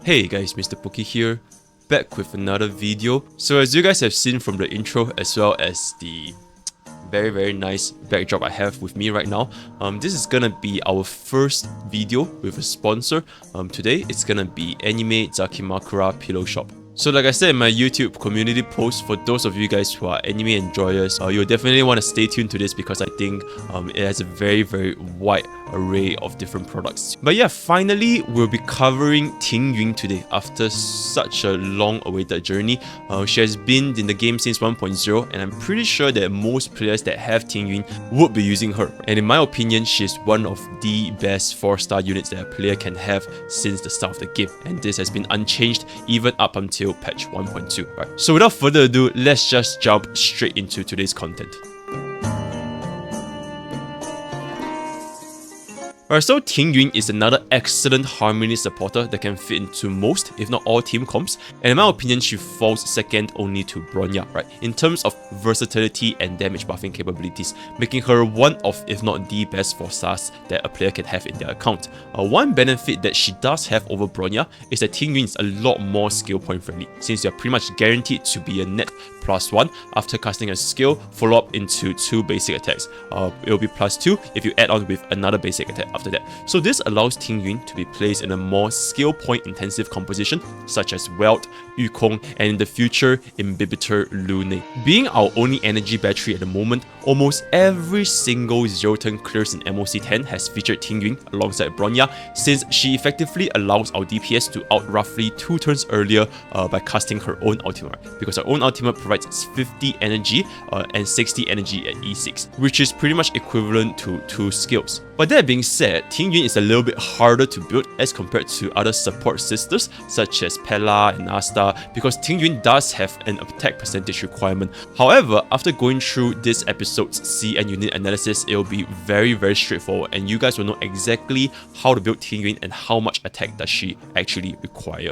Hey guys, Mr. Pokey here, back with another video. So as you guys have seen from the intro as well as the very nice backdrop I have with me right now, this is gonna be our first video with a sponsor. Today it's gonna be Anime Zakimakura Pillow Shop. So like I said in my YouTube community post, for those of you guys who are anime enjoyers, you'll definitely want to stay tuned to this because I think it has a very wide array of different products. But yeah, finally we'll be covering Ting Yun today after such a long awaited journey. She has been in the game since 1.0 and I'm pretty sure that most players that have Ting Yun would be using her. And in my opinion, she is one of the best 4-star units that a player can have since the start of the game. And this has been unchanged even up until patch 1.2, right? So without further ado, let's just jump straight into today's content. Alright, so Ting Yun is another excellent Harmony supporter that can fit into most, if not all, team comps, and in my opinion, she falls second only to Bronya, right? In terms of versatility and damage buffing capabilities, making her one of, if not the best 4-stars that a player can have in their account. One benefit that she does have over Bronya is that Ting Yun is a lot more skill point friendly, since you're pretty much guaranteed to be a net +1 after casting a skill, follow up into 2 basic attacks. It'll be +2 if you add on with another basic attack after that. So this allows Ting Yun to be placed in a more skill point intensive composition such as Welt, Yukong, and in the future Imbibitor Lune. Being our only energy battery at the moment, almost every single 0-turn clears in MOC 10 has featured Ting Yun alongside Bronya, since she effectively allows our DPS to out roughly 2 turns earlier by casting her own ultimate, because her own ultimate provides 50 energy and 60 energy at E6, which is pretty much equivalent to 2 skills. But that being said, Ting Yun is a little bit harder to build as compared to other support sisters such as Pella and Asta, because Ting Yun does have an attack percentage requirement. However, after going through this episode's C and unit analysis, it will be very straightforward and you guys will know exactly how to build Ting Yun and how much attack does she actually require.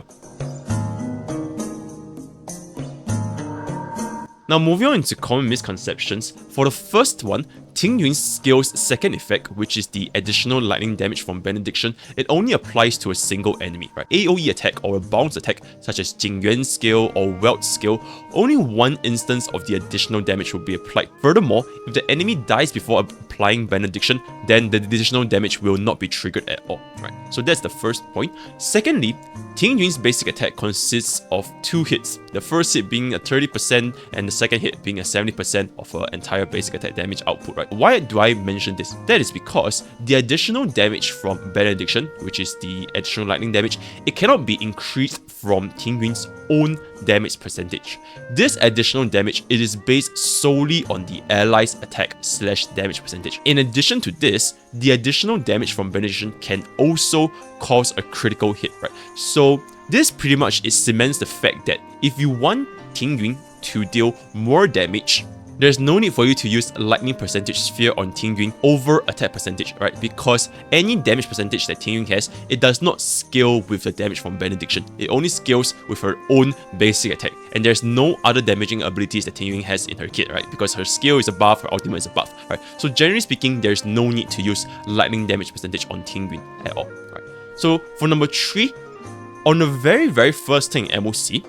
Now moving on into common misconceptions, for the first one, Ting Yun's skill's second effect, which is the additional lightning damage from Benediction, it only applies to a single enemy, right? AoE attack or a bounce attack such as Jing Yuan's skill or Welt's skill, only one instance of the additional damage will be applied. Furthermore, if the enemy dies before applying Benediction, then the additional damage will not be triggered at all, right? So that's the first point. Secondly, Ting Yun's basic attack consists of 2 hits, the first hit being a 30% and the second hit being a 70% of her entire basic attack damage output, right? Why do I mention this? That is because the additional damage from Benediction, which is the additional lightning damage, it cannot be increased from Ting Yun's own damage percentage. This additional damage, it is based solely on the ally's attack/damage percentage. In addition to this, the additional damage from Benediction can also cause a critical hit, right? So this pretty much cements the fact that if you want Ting Yun to deal more damage, there's no need for you to use lightning percentage sphere on Ting Yun over attack percentage, right? Because any damage percentage that Ting Yun has, it does not scale with the damage from Benediction. It only scales with her own basic attack. And there's no other damaging abilities that Ting Yun has in her kit, right? Because her skill is above, her ultimate is above, right? So generally speaking, there's no need to use lightning damage percentage on Ting Yun at all, right? So for number 3, on the very first thing in MOC,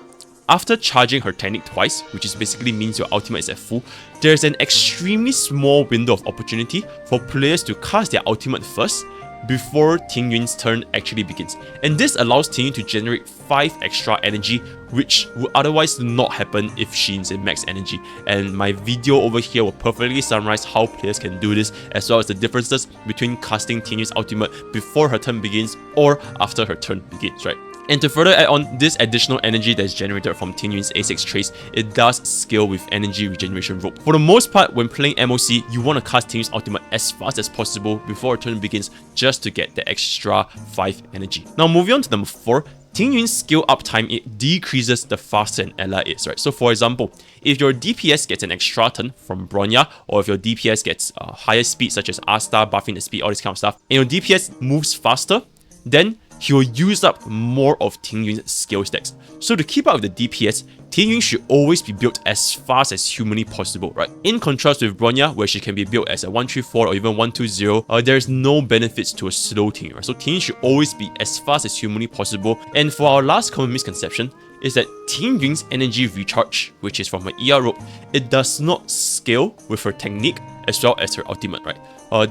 after charging her technique twice, which is basically means your ultimate is at full, there's an extremely small window of opportunity for players to cast their ultimate first before Ting Yun's turn actually begins. And this allows Ting Yun to generate 5 extra energy, which would otherwise not happen if she's in max energy. And my video over here will perfectly summarize how players can do this, as well as the differences between casting Ting Yun's ultimate before her turn begins or after her turn begins, right? And to further add on, this additional energy that is generated from Ting Yun's A6 trace, it does scale with energy regeneration rope. For the most part, when playing MOC, you want to cast Ting Yun's ultimate as fast as possible before a turn begins, just to get the extra 5 energy. Now moving on to number 4, Ting Yun's skill uptime, it decreases the faster an ally is, right? So for example, if your DPS gets an extra turn from Bronya, or if your DPS gets higher speed such as Asta buffing the speed, all this kind of stuff, and your DPS moves faster, then he will use up more of Ting Yun's skill stacks. So to keep up with the DPS, Ting Yun should always be built as fast as humanly possible, right? In contrast with Bronya, where she can be built as a 134 or even 120, there is no benefits to a slow Ting Yun, right? So Ting Yun should always be as fast as humanly possible. And for our last common misconception, is that Ting Yun's energy recharge, which is from her ER rope, it does not scale with her technique as well as her ultimate, right?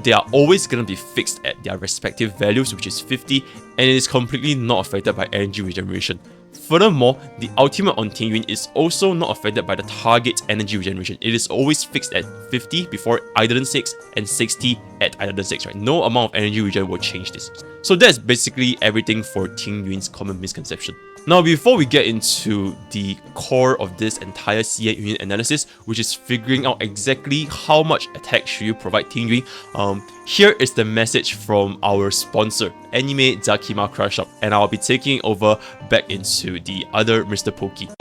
They are always going to be fixed at their respective values, which is 50, and it is completely not affected by energy regeneration. Furthermore, the ultimate on Ting Yun is also not affected by the target's energy regeneration. It is always fixed at 50 before Idolin 6 and 60 at Idolin 6, right? No amount of energy regen will change this. So that's basically everything for Ting Yun's common misconception. Now, before we get into the core of this entire CA unit analysis, which is figuring out exactly how much attack should you provide Ting Yun, here is the message from our sponsor, Anime Dakimakura Shop, and I'll be taking over back into the other Mr. Poki.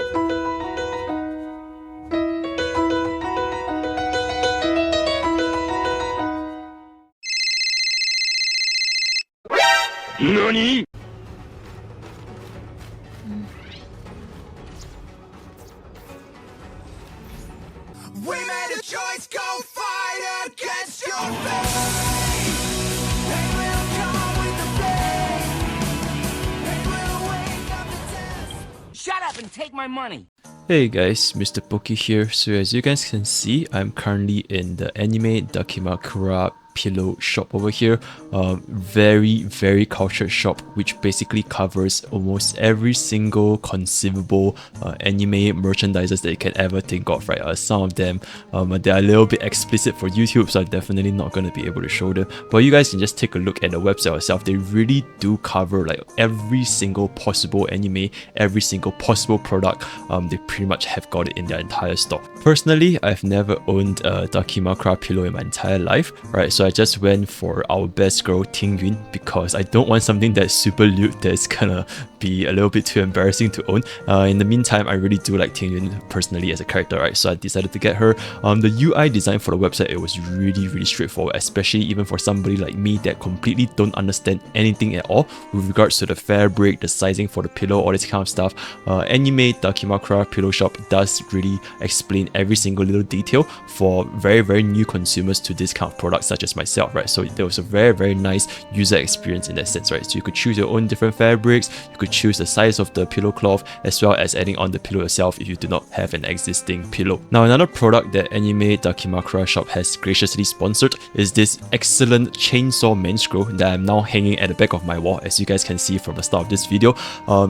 NANI?! We made a choice, go fight against your fate. They will come with the blame. They will wake up the test. Shut up and take my money! Hey guys, Mr. Poki here. So as you guys can see, I'm currently in the Anime Dakimakura pillow shop over here. Very cultured shop, which basically covers almost every single conceivable anime merchandises that you can ever think of, right? Some of them they are a little bit explicit for YouTube, so I'm definitely not going to be able to show them, but you guys can just take a look at the website yourself. They really do cover like every single possible anime, every single possible product. They pretty much have got it in their entire stock. Personally, I've never owned a Dakimakura pillow in my entire life, right? So I just went for our best girl Ting Yun because I don't want something that's super lewd that's gonna be a little bit too embarrassing to own. In the meantime, I really do like Ting Yun personally as a character, right? So I decided to get her. The UI design for the website, it was really straightforward, especially even for somebody like me that completely don't understand anything at all with regards to the fabric, the sizing for the pillow, all this kind of stuff. Anime Dakimakura Pillow Shop does really explain every single little detail for very new consumers to this kind of product, such as myself, right? So there was a very nice user experience in that sense, right? So you could choose your own different fabrics, you could choose the size of the pillow cloth, as well as adding on the pillow yourself if you do not have an existing pillow. Now, another product that Anime Dakimakura Shop has graciously sponsored is this excellent chainsaw main scroll that I'm now hanging at the back of my wall, as you guys can see from the start of this video.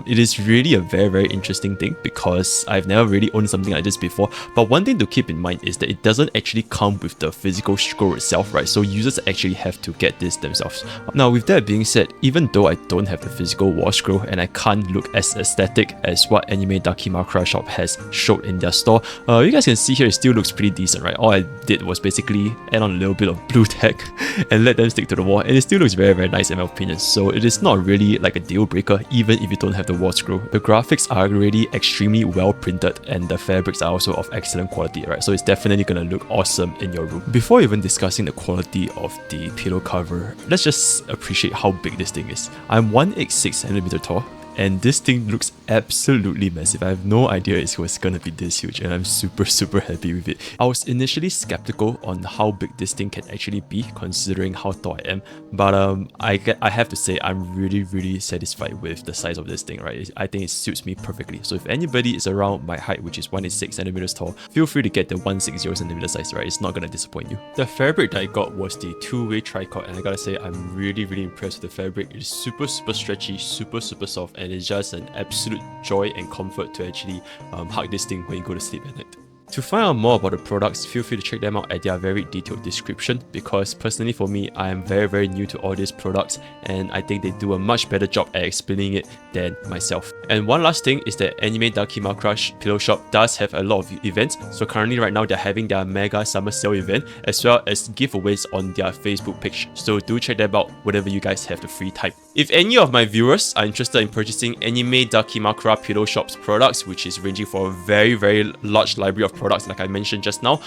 It is really a very interesting thing because I've never really owned something like this before. But one thing to keep in mind is that it doesn't actually come with the physical scroll itself, right? So users actually have to get this themselves. Now, with that being said, even though I don't have the physical wall scroll and I can't look as aesthetic as what Anime Dakimakura Shop has showed in their store, you guys can see here it still looks pretty decent, right? All I did was basically add on a little bit of blue tack and let them stick to the wall, and it still looks very nice in my opinion. So it is not really like a deal breaker even if you don't have the wall scroll. The graphics are already extremely well printed and the fabrics are also of excellent quality, right? So it's definitely gonna look awesome in your room. Before even discussing the quality of the pillow cover, let's just appreciate how big this thing is. I'm 186cm tall, and this thing looks absolutely massive. I have no idea it was gonna be this huge, and I'm super happy with it. I was initially skeptical on how big this thing can actually be, considering how tall I am, but I have to say I'm really satisfied with the size of this thing, right? I think it suits me perfectly. So if anybody is around my height, which is 186cm tall, feel free to get the 160cm size, right? It's not gonna disappoint you. The fabric that I got was the two-way tricord, and I gotta say I'm really impressed with the fabric. It is super stretchy, super soft, and it's just an absolute joy and comfort to actually hug this thing when you go to sleep at night. To find out more about the products, feel free to check them out at their very detailed description, because personally for me, I am very new to all these products and I think they do a much better job at explaining it than myself. And one last thing is that Anime Dakimakura Pillow Shop does have a lot of events. So currently right now they're having their mega summer sale event as well as giveaways on their Facebook page. So do check them out whenever you guys have the free time. If any of my viewers are interested in purchasing Anime Dakimakura Pillow Shop's products, which is ranging for a very large library of products like I mentioned just now,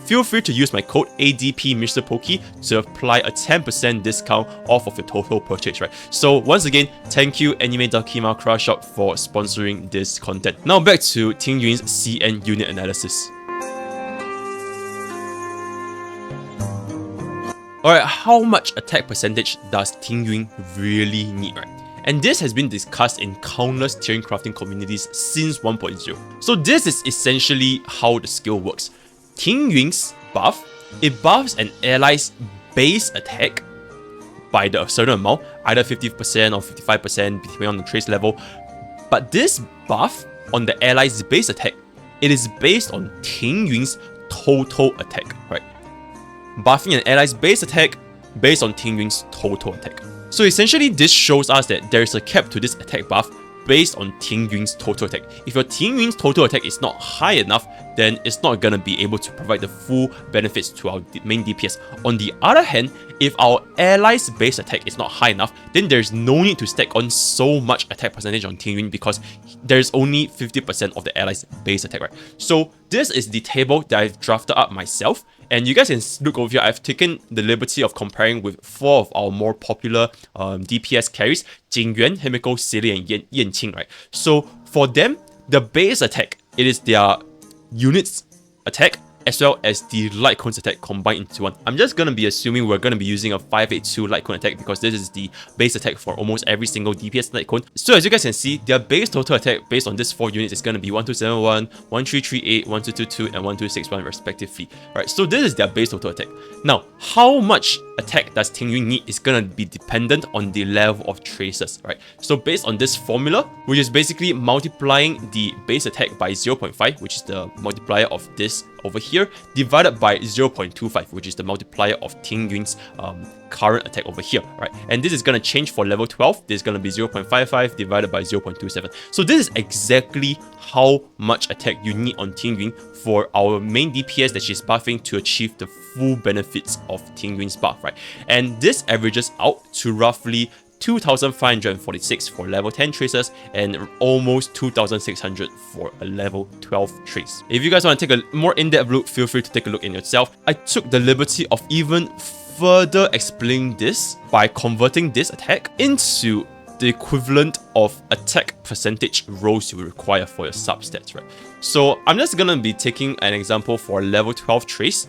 feel free to use my code ADP Mr. Poki to apply a 10% discount off of your total purchase, right? So once again, thank you Anime Dakimakura Shop for sponsoring this content. Now back to Ting Yun's CN unit analysis. Alright, how much attack percentage does Ting Yun really need, right? And this has been discussed in countless tiering crafting communities since 1.0. So this is essentially how the skill works. Ting Yun's buff, it buffs an ally's base attack by a certain amount, either 50% or 55% depending on the trace level. But this buff on the ally's base attack, it is based on Ting Yun's total attack, right? Buffing an ally's base attack based on Ting Yun's total attack. So essentially this shows us that there is a cap to this attack buff based on Ting Yun's total attack. If your Ting Yun's total attack is not high enough, then it's not gonna be able to provide the full benefits to our main DPS. On the other hand, if our ally's base attack is not high enough, then there's no need to stack on so much attack percentage on Ting Yun because there's only 50% of the ally's base attack, right? So this is the table that I've drafted up myself, and you guys can look over here. I've taken the liberty of comparing with 4 of our more popular DPS carries, Jing Yuan, Himiko, Silly, and Yan Qing, right? So for them, the base attack, it is their unit's attack as well as the Light Cone's attack combined into one. I'm just going to be assuming we're going to be using a 582 Light Cone attack because this is the base attack for almost every single DPS Light Cone. So as you guys can see, their base total attack based on these 4 units is going to be 1271, 1338, 1222, and 1261 respectively. Right, so this is their base total attack. Now, how much attack does Ting Yun need is going to be dependent on the level of traces, right? So based on this formula, which is basically multiplying the base attack by 0.5, which is the multiplier of this over here, divided by 0.25, which is the multiplier of Ting Yun's current attack over here, right? And this is going to change for level 12. This is going to be 0.55 divided by 0.27. So this is exactly how much attack you need on Ting Yun for our main DPS that she's buffing to achieve the full benefits of Ting Yun's buff, right? And this averages out to roughly 2,546 for level 10 traces and almost 2,600 for a level 12 trace. If you guys want to take a more in-depth look, feel free to take a look in yourself. I took the liberty of even further explaining this by converting this attack into the equivalent of attack percentage rolls you require for your substats, right? So I'm just gonna be taking an example for a level 12 trace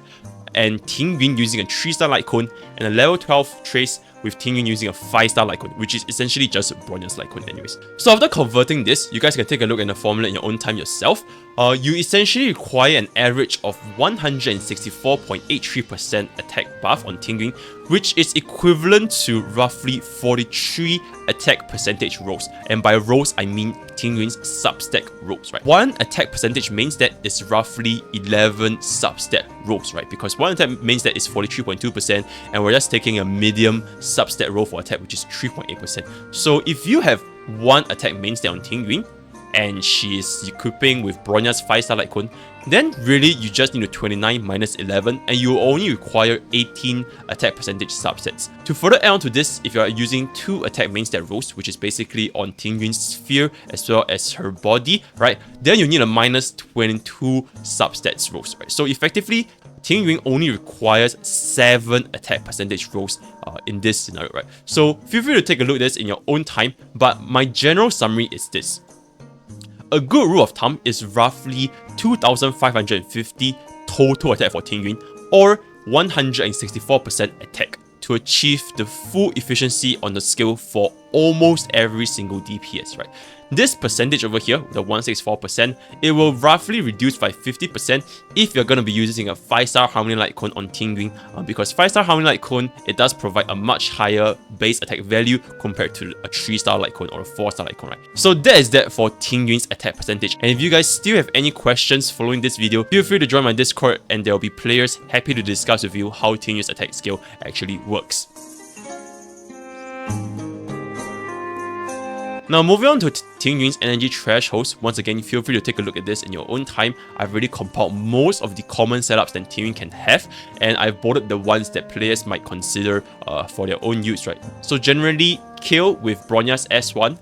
and Ting Yun using a 3-star Light Cone and a level 12 trace with Ting Yun using a 5-star Light Cone, which is essentially just Bronya's Light Cone anyways. So after converting this, you guys can take a look at the formula in your own time yourself. You essentially require an average of 164.83% attack buff on Ting Yun, which is equivalent to roughly 43 attack percentage rolls. And by rolls, I mean Ting Yun's substat rolls, right? One attack percentage main stat is roughly 11 substat rolls, right? Because one attack main stat is 43.2%, and we're just taking a medium substat roll for attack, which is 3.8%. So if you have one attack main stat on Ting Yun, and she's equipping with Bronya's 5-star Light Cone, then really you just need to 29 minus 11 and you only require 18 attack percentage subsets. To further add on to this, if you are using 2 attack main stat rolls, which is basically on Ting Yun's sphere as well as her body, right, then you need a minus 22 substats rolls, right? So effectively, Ting Yun only requires 7 attack percentage rolls in this scenario, right? So feel free to take a look at this in your own time, but my general summary is this. A good rule of thumb is roughly 2,550 total attack for Ting Yun, or 164% attack to achieve the full efficiency on the skill for almost every single DPS, right? This percentage over here, the 164%, it will roughly reduce by 50% if you're going to be using a 5-star Harmony Light Cone on Ting Yun, because 5-star Harmony Light Cone, it does provide a much higher base attack value compared to a 3-star Light Cone or a 4-star Light Cone, right? So that is that for Ting Yun's attack percentage. And if you guys still have any questions following this video, feel free to join my Discord and there will be players happy to discuss with you how Ting Yun's attack skill actually works. Now moving on to Ting Yun's energy thresholds, once again feel free to take a look at this in your own time. I've already compiled most of the common setups that Ting Yun can have, and I've bolded the ones that players might consider for their own use, right? So generally, Kill with Bronya's S1,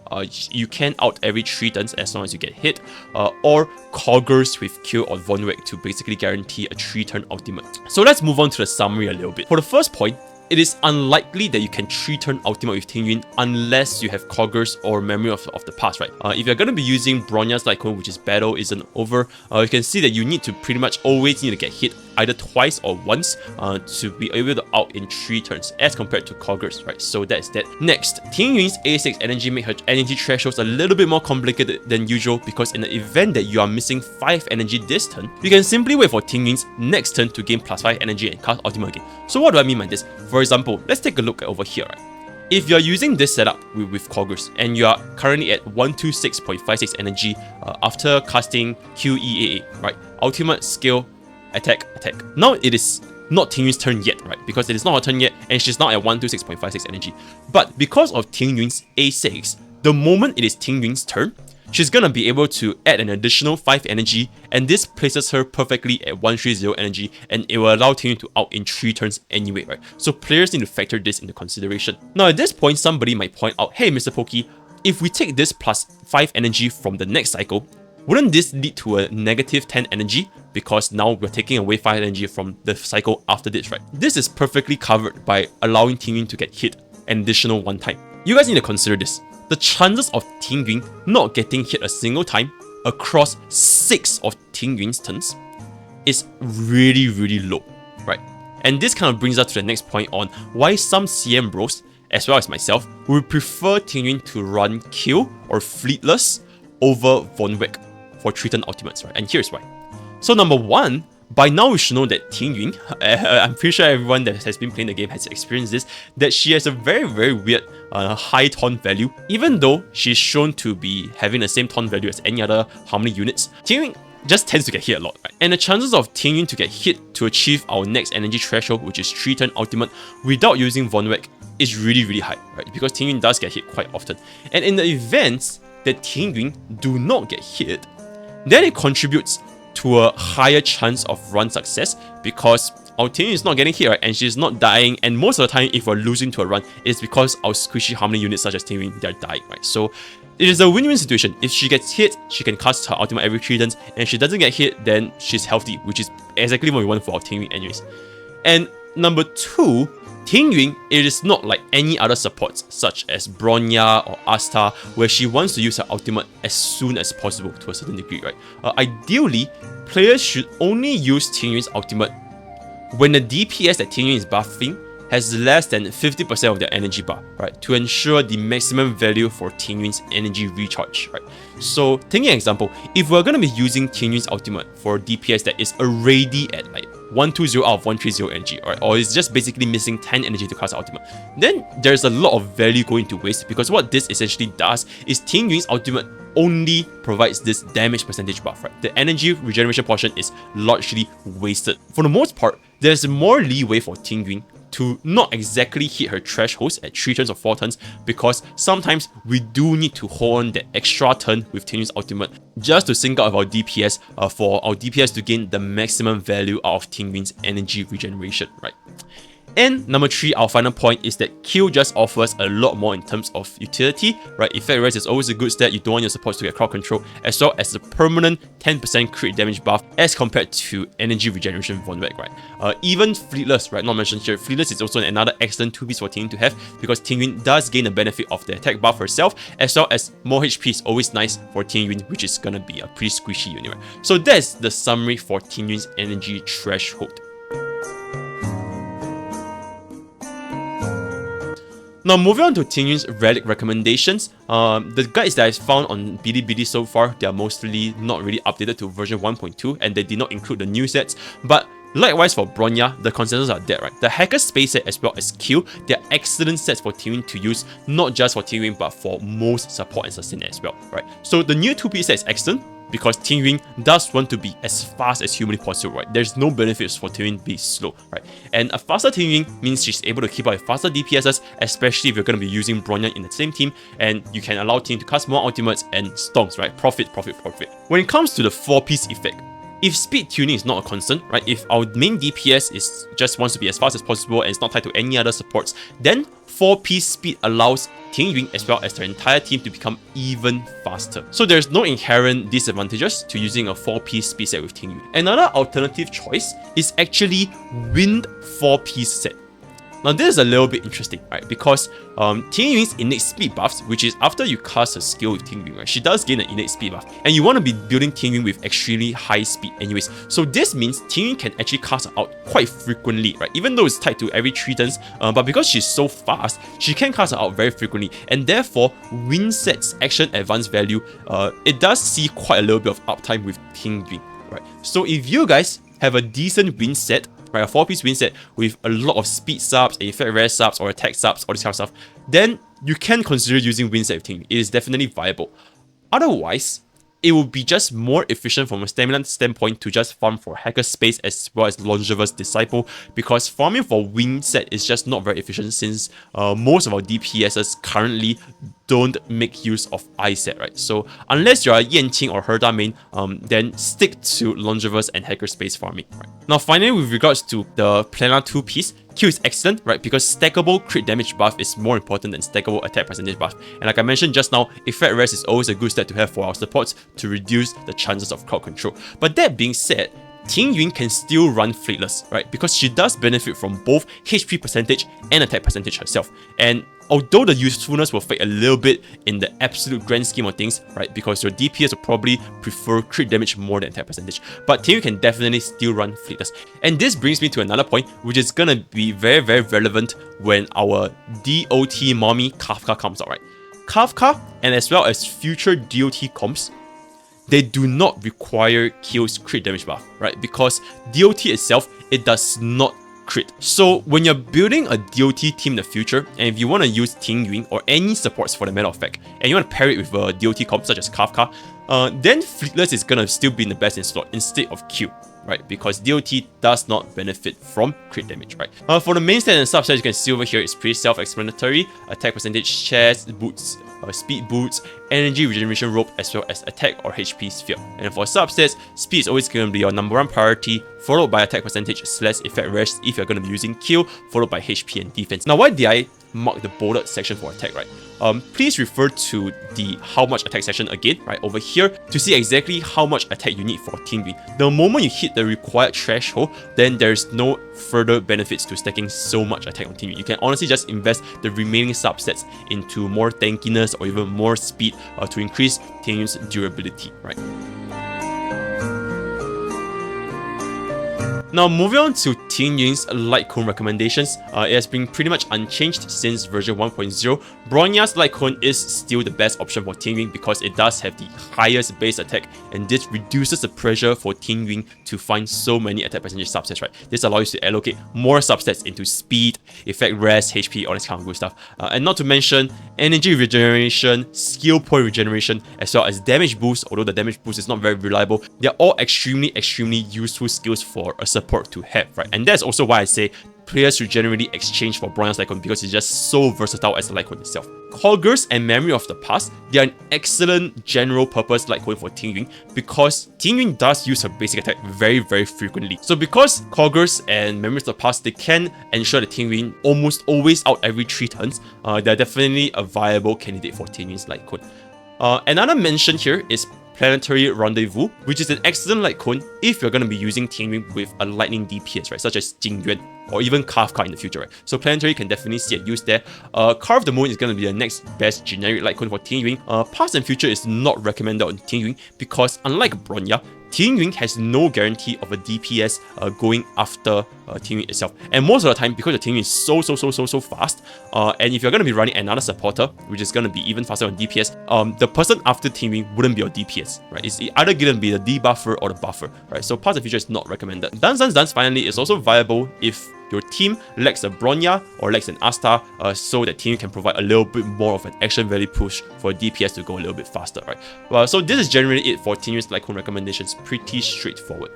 you can out every 3 turns as long as you get hit, or Koggers with Kill or Von Wick to basically guarantee a 3-turn ultimate. So let's move on to the summary a little bit. For the first point, it is unlikely that you can 3-turn ultimate with Ting Yun unless you have Koggers or Memory of the Past, right? If you're going to be using Bronya's Light Cone, which is Battle Isn't Over, you can see that you need to pretty much always need to get hit either twice or once to be able to out in 3 turns as compared to Koggers, right? So that's that. Next, Ting Yun's A6 energy make her energy thresholds a little bit more complicated than usual because in the event that you are missing 5 energy this turn, you can simply wait for Ting Yun's next turn to gain +5 energy and cast ultimate again. So what do I mean by this? For example, let's take a look at over here, right? If you're using this setup with Koggers and you are currently at 126.56 energy after casting QEAA, right? Ultimate, skill, attack. Now it is not Ting Yun's turn yet, right? Because it is not her turn yet and she's now at 126.56 energy. But because of Ting Yun's A6, the moment it is Ting Yun's turn, she's gonna be able to add an additional 5 energy, and this places her perfectly at 130 energy, and it will allow Ting Yun to out in 3 turns anyway, right? So players need to factor this into consideration. Now at this point, somebody might point out, hey Mr. Pokey, if we take this +5 energy from the next cycle, wouldn't this lead to a negative 10 energy? Because now we're taking away 5 energy from the cycle after this, right? This is perfectly covered by allowing Ting Yun to get hit an additional 1 time. You guys need to consider this. The chances of Ting Yun not getting hit a single time across 6 of Ting Yun's turns is really low, right? And this kind of brings us to the next point on why some CM bros, as well as myself, would prefer Ting Yun to run Kill or Fleetless over Von Wick for 3-turn ultimates, right? And here's why. So number 1, by now we should know that Ting Yun, I'm pretty sure everyone that has been playing the game has experienced this, that she has a very weird high taunt value. Even though she's shown to be having the same taunt value as any other Harmony units, Ting Yun just tends to get hit a lot, right? And the chances of Ting Yun to get hit to achieve our next energy threshold, which is 3-turn ultimate, without using Von Wick is really high, right? Because Ting Yun does get hit quite often. And in the events that Ting Yun do not get hit, then it contributes to a higher chance of run success because our Ting Yun is not getting hit, right? And she's not dying, and most of the time if we're losing to a run, it's because our squishy Harmony units such as Ting Yun, they're dying, right? So it is a win-win situation. If she gets hit, she can cast her ultimate every 3 turns, and if she doesn't get hit, then she's healthy, which is exactly what we want for our Ting Yun anyways. And number 2, Ting Yun, it is not like any other supports such as Bronya or Asta, where she wants to use her ultimate as soon as possible to a certain degree, right? Ideally, players should only use Ting Yun's ultimate when the DPS that Ting Yun is buffing has less than 50% of their energy bar, right? To ensure the maximum value for Ting Yun's energy recharge, right? So, taking an example, if we're going to be using Ting Yun's ultimate for DPS that is already at like 120 out of 130 energy, right? Or is just basically missing 10 energy to cast ultimate, then there's a lot of value going to waste, because what this essentially does is Ting Yun's ultimate only provides this damage percentage buff, right? The energy regeneration portion is largely wasted. For the most part, there's more leeway for Ting Yun to not exactly hit her thresholds at 3 turns or 4 turns, because sometimes we do need to hold on that extra turn with Ting Yun's ultimate just to sync up with our DPS for our DPS to gain the maximum value out of Ting Yun's energy regeneration, right? And number 3, our final point is that Kill just offers a lot more in terms of utility, right? Effect Res is always a good stat. You don't want your supports to get crowd control, as well as the permanent 10% crit damage buff as compared to energy regeneration Von Wick, right? Even Fleetless, right? Not mentioned here. Fleetless is also another excellent 2-piece for Ting Yun to have, because Ting Yun does gain the benefit of the attack buff herself, as well as more HP is always nice for Ting Yun, which is gonna be a pretty squishy unit, right? So that's the summary for Ting Yun's energy threshold. Now moving on to Ting Yun's relic recommendations, the guides that I've found on Bilibili so far, they are mostly not really updated to version 1.2, and they did not include the new sets, but likewise for Bronya, the consensus are there, right? The Hacker Space set as well as Kill, they are excellent sets for Ting Yun to use, not just for Ting Yun but for most support and sustain as well, right? So the new 2-piece set is excellent, because Ting Yun does want to be as fast as humanly possible, right? There's no benefits for Ting Yun being slow, right? And a faster Ting Yun means she's able to keep up with faster DPSs, especially if you're going to be using Bronya in the same team, and you can allow Ting to cast more ultimates and stonks, right? Profit. When it comes to the 4-piece effect, if speed tuning is not a concern, right? If our main DPS is just wants to be as fast as possible and it's not tied to any other supports, then 4-piece speed allows Ting Yun as well as their entire team to become even faster. So there's no inherent disadvantages to using a 4-piece speed set with Ting Yun. Another alternative choice is actually Wind 4-piece set. Now this is a little bit interesting, right? Because Ting Yun's innate speed buffs, which is after you cast a skill with Ting Yun, right? She does gain an innate speed buff, and you want to be building Ting Yun with extremely high speed anyways. So this means Ting Yun can actually cast her out quite frequently, right? Even though it's tied to every 3 turns, but because she's so fast, she can cast her out very frequently, and therefore Wind set's action advance value, it does see quite a little bit of uptime with Ting Yun, right? So if you guys have a decent Wind set, right, a 4-piece Wind set with a lot of speed subs, effect rare subs, or attack subs, all this kind of stuff, then you can consider using Wind set with Ting Yun. It is definitely viable. Otherwise, it would be just more efficient from a stamina standpoint to just farm for Hacker Space as well as Longiver's Disciple, because farming for Wind set is just not very efficient since most of our DPSs currently don't make use of I set, right? So unless you're a Yanqing or Herda main, then stick to Longiverse and Hacker Space farming, right? Now finally, with regards to the Planar 2 piece, Q is excellent, right? Because stackable crit damage buff is more important than stackable attack percentage buff. And like I mentioned just now, effect rest is always a good step to have for our supports to reduce the chances of crowd control. But that being said, Ting Yun can still run Fleetless, right? Because she does benefit from both HP percentage and attack percentage herself. And although the usefulness will fade a little bit in the absolute grand scheme of things, right? Because your DPS will probably prefer crit damage more than attack percentage. But Ting Yun can definitely still run Fleetless. And this brings me to another point, which is gonna be very, very relevant when our DOT mommy Kafka comes out, right? Kafka, and as well as future DOT comps, they do not require Kyo's crit damage buff, right? Because DOT itself, it does not crit. So when you're building a DOT team in the future, and if you want to use Ting Yun or any supports for the matter of fact, and you want to pair it with a DOT comp such as Kafka, then Fleetless is gonna still be in the best in slot instead of Q, right? Because DOT does not benefit from crit damage, right? For the main stat and substats, you can see over here, it's pretty self-explanatory. Attack percentage, chest, boots, speed boots, energy regeneration rope, as well as attack or HP sphere. And for substats, speed is always going to be your #1 priority, followed by attack percentage / effect rest if you're going to be using Q, followed by HP and defense. Now why did I mark the bolded section for attack, right? Please refer to the how much attack section again, right, over here to see exactly how much attack you need for Ting Yun. The moment you hit the required threshold, then there's no further benefits to stacking so much attack on Ting Yun. You can honestly just invest the remaining subsets into more tankiness or even more speed to increase Ting Yun's durability, right? Now moving on to Ting Yun's Light Cone recommendations, it has been pretty much unchanged since version 1.0. Bronya's Light Cone is still the best option for Ting Yun because it does have the highest base attack, and this reduces the pressure for Ting Yun to find so many attack percentage subsets, right? This allows you to allocate more subsets into speed, effect rest, HP, all this kind of good stuff. And not to mention energy regeneration, skill point regeneration, as well as damage boost, although the damage boost is not very reliable. They're all extremely useful skills for a support to have, right? And that's also why I say players should generally exchange for Bronya's Light Cone because it's just so versatile as a Light Cone itself. Kagur's and Memory of the Past, they are an excellent general purpose Light Cone for Ting Yun because Ting Yun does use her basic attack very frequently. So because Kagur's and Memory of the Past, they can ensure that Ting Yun almost always out every 3 turns, they're definitely a viable candidate for Ting Yun's Light Cone. Another mention here is Planetary Rendezvous, which is an excellent Light Cone if you're going to be using Ting Yun with a lightning DPS, right, such as Jing Yuan or even Kafka in the future, right? So Planetary can definitely see a use there. Car of the Moon is going to be the next best generic Light Cone for Ting Yun. Past and Future is not recommended on Ting Yun because unlike Bronya, Ting Yun has no guarantee of a DPS going after Ting Yun itself. And most of the time, because the Ting Yun is so fast, and if you're going to be running another supporter, which is going to be even faster on DPS, the person after Ting Yun wouldn't be your DPS, right? It's either going to be the debuffer or the buffer, right? So Past and Future is not recommended. Dance finally is also viable if your team lacks a Bronya or lacks an Asta, so that Ting Yun can provide a little bit more of an action value push for DPS to go a little bit faster, right? Well, so this is generally it for Ting Yun's Litecoin recommendations. Pretty straightforward.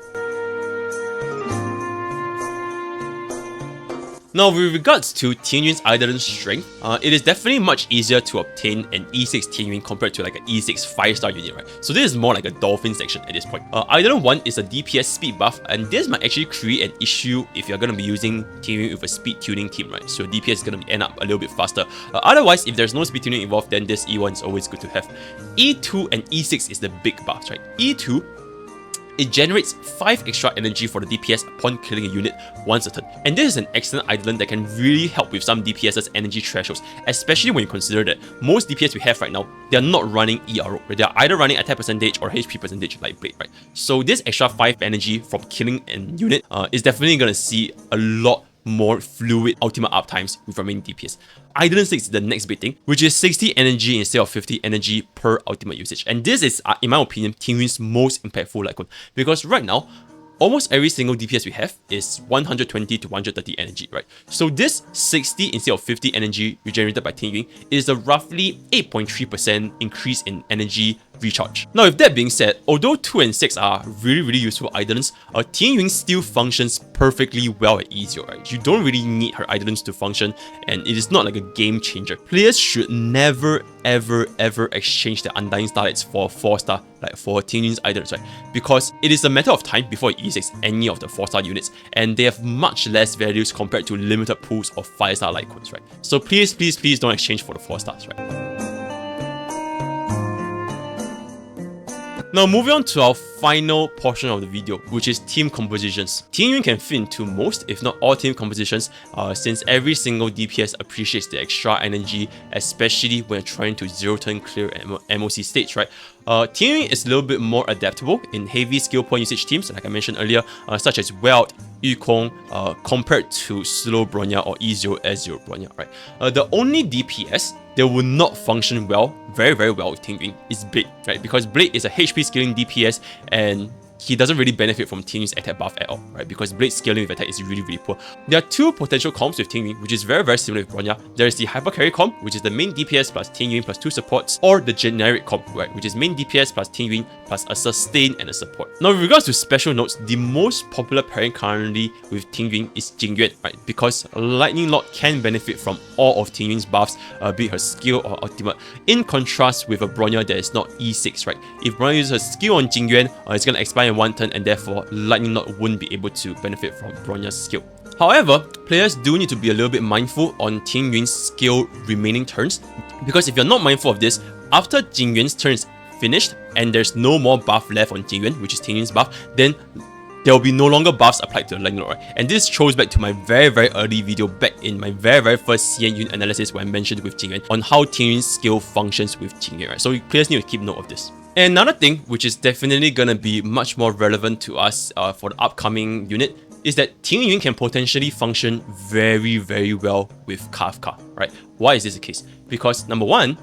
Now, with regards to Ting Yun's Eidolon strength, it is definitely much easier to obtain an E6 Ting Yun compared to like an E6 5-star unit, right? So this is more like a Dolphin section at this point. Eidolon 1 is a DPS speed buff, and this might actually create an issue if you're going to be using Ting Yun with a speed tuning team, right? So DPS is going to end up a little bit faster. Otherwise, if there's no speed tuning involved, then this E1 is always good to have. E2 and E6 is the big buffs, right? E2, it generates 5 extra energy for the DPS upon killing a unit once a turn. And this is an excellent Eidolon that can really help with some DPS's energy thresholds, especially when you consider that most DPS we have right now, they are not running ERO. Right? They are either running attack percentage or HP percentage like Blade, right? So this extra 5 energy from killing a unit is definitely going to see a lot more fluid ultimate uptimes with our main DPS. Eidolon 6 is the next big thing, which is 60 energy instead of 50 energy per ultimate usage. And this is, in my opinion, Ting Yun's most impactful Litecoin, because right now, almost every single DPS we have is 120 to 130 energy, right? So this 60 instead of 50 energy regenerated by Ting Yun is a roughly 8.3% increase in energy recharge. Now, with that being said, although 2 and 6 are really useful Eidolons, Ting Yun still functions perfectly well at E0, right? You don't really need her Eidolons to function, and it is not like a game changer. Players should never ever exchange their Undying Starlights for 4-star, like for Ting Yun's Eidolons, right? Because it is a matter of time before it E6 any of the 4-star units, and they have much less values compared to limited pools of 5-star Litecoins, right? So please don't exchange for the 4-stars, right? Now, moving on to our final portion of the video, which is team compositions. Ting Yun can fit into most, if not all, team compositions, since every single DPS appreciates the extra energy, especially when trying to 0-turn clear MOC states, right? Ting Yun is a little bit more adaptable in heavy skill point usage teams, like I mentioned earlier, such as Welt, Yukong, compared to slow Bronya or E0 S0 Bronya, right? The only DPS that will not function well, very well with Ting Yun is Blade, right? Because Blade is a HP scaling DPS, and he doesn't really benefit from Ting Yun's attack buff at all, right? Because Blade scaling with attack is really poor. There are 2 potential comps with Ting Yun, which is very similar with Bronya. There is the Hyper Carry comp, which is the main DPS plus Ting Yun plus 2 supports, or the generic comp, right? Which is main DPS plus Ting Yun plus a sustain and a support. Now, with regards to special notes, the most popular pairing currently with Ting Yun is Jingyuan, right? Because Lightning Lord can benefit from all of Ting Yun's buffs, be it her skill or ultimate, in contrast with a Bronya that is not E6, right? If Bronya uses her skill on Jingyuan, it's going to expire in 1 turn, and therefore Lightning Lord wouldn't be able to benefit from Bronya's skill. However, players do need to be a little bit mindful on Ting Yun's skill remaining turns, because if you're not mindful of this, after Jingyuan's turn is finished and there's no more buff left on Jingyuan, which is Ting Yun's buff, then there will be no longer buffs applied to the Lightning Lord, right? And this throws back to my very early video back in my very first CN Yun analysis where I mentioned with Jingyuan on how Ting Yun's skill functions with Jingyuan, right? So players need to keep note of this. And another thing, which is definitely gonna be much more relevant to us for the upcoming unit, is that Ting Yun can potentially function very well with Kafka, right? Why is this the case? Because number 1,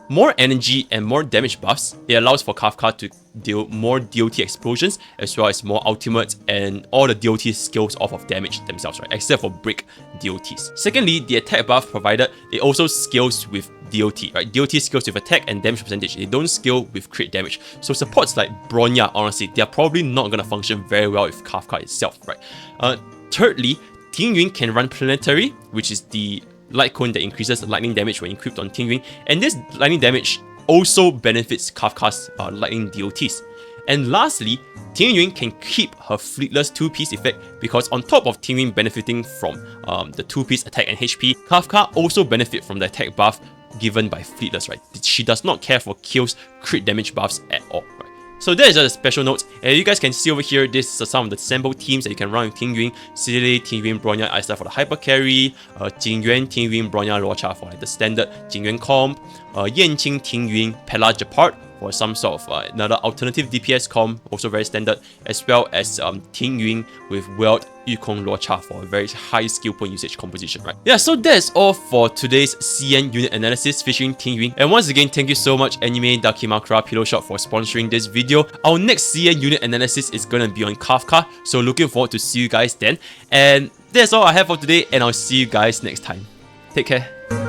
more energy and more damage buffs, it allows for Kafka to deal more DOT explosions, as well as more ultimates and all the DOT skills off of damage themselves, right? Except for break DOTs. Secondly, the attack buff provided, it also scales with DOT, right? DOT scales with attack and damage percentage. They don't scale with crit damage. So supports like Bronya, honestly, they're probably not gonna function very well with Kafka itself, right? Thirdly, Ting Yun can run Planetary, which is the Litecoin that increases lightning damage when equipped on Ting Yun, and this lightning damage also benefits Kafka's lightning DOTs. And lastly, Ting Yun can keep her Fleetless 2-piece effect, because on top of Ting Yun benefiting from the 2-piece attack and HP, Kafka also benefit from the attack buff given by Fleetless, right? She does not care for kills, crit damage buffs at all, right? So that is just a special note. And you guys can see over here, this is some of the sample teams that you can run with Ting Yun. Sidley, Ting Yun, Bronya, Aista for the hyper carry, Jingyuan, Ting Yun, Bronya, Luocha for like the standard Jingyuan comp, Yanqing, Ting Yun, Pela, Japart for some sort of another alternative DPS comp, also very standard, as well as Ting Yun with Weld Yukong Luocha for a very high skill point usage composition, right? Yeah, so that's all for today's CN unit analysis featuring Ting Yun. And once again, thank you so much Anime Dakimakura Pillow Shop for sponsoring this video. Our next CN unit analysis is gonna be on Kafka, so looking forward to see you guys then. And that's all I have for today, and I'll see you guys next time. Take care.